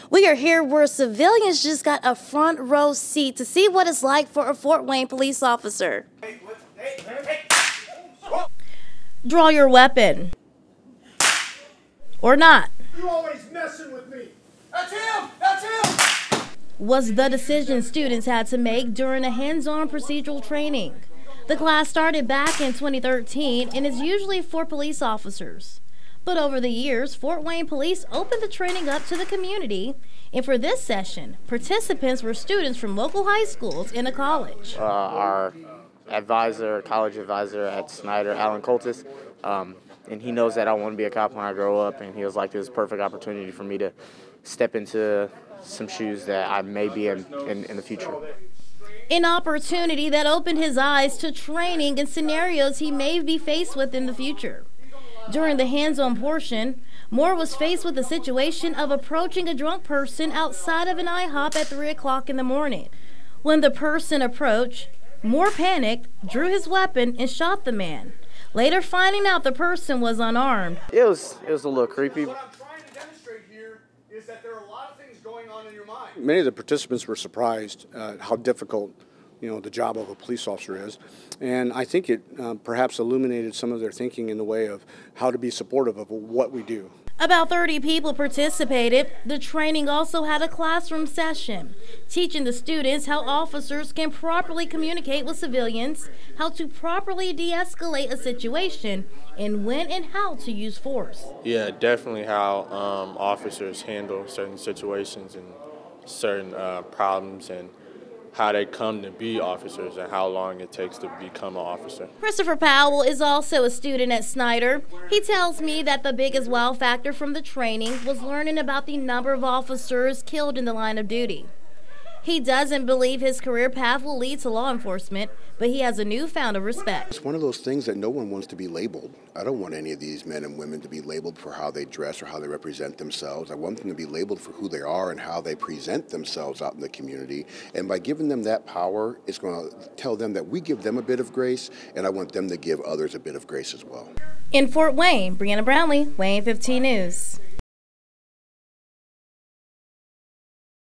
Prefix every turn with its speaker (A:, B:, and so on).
A: We are here where civilians just got a front row seat to see what it's like for a Fort Wayne police officer. Draw your weapon. Or not.
B: You always messing with me. That's him! That's him!
A: Was the decision students had to make during a hands-on procedural training. The class started back in 2013 and is usually for police officers. But over the years, Fort Wayne Police opened the training up to the community, and for this session, participants were students from local high schools and a college.
C: Our college advisor at Snyder, Alan Coltis, and he knows that I want to be a cop when I grow up, and he was like, this is a perfect opportunity for me to step into some shoes that I may be in the future.
A: An opportunity that opened his eyes to training and scenarios he may be faced with in the future. During the hands-on portion, Moore was faced with the situation of approaching a drunk person outside of an IHOP at 3 o'clock in the morning. When the person approached, Moore panicked, drew his weapon, and shot the man, later finding out the person was unarmed.
C: It was a little creepy.
B: What I'm trying to demonstrate here is that there are a lot of things going on in your mind.
D: Many of the participants were surprised at how difficult the job of a police officer is. And I think it perhaps illuminated some of their thinking in the way of how to be supportive of what we do.
A: About 30 people participated. The training also had a classroom session, teaching the students how officers can properly communicate with civilians, how to properly de-escalate a situation, and when and how to use force.
E: Yeah, definitely how officers handle certain situations and certain problems, and how they come to be officers and how long it takes to become an officer.
A: Christopher Powell is also a student at Snyder. He tells me that the biggest wow factor from the training was learning about the number of officers killed in the line of duty. He doesn't believe his career path will lead to law enforcement, but he has a newfound of respect.
F: It's one of those things that no one wants to be labeled. I don't want any of these men and women to be labeled for how they dress or how they represent themselves. I want them to be labeled for who they are and how they present themselves out in the community. And by giving them that power, it's going to tell them that we give them a bit of grace, and I want them to give others a bit of grace as well.
A: In Fort Wayne, Brianna Brownlee, Wayne 15 News.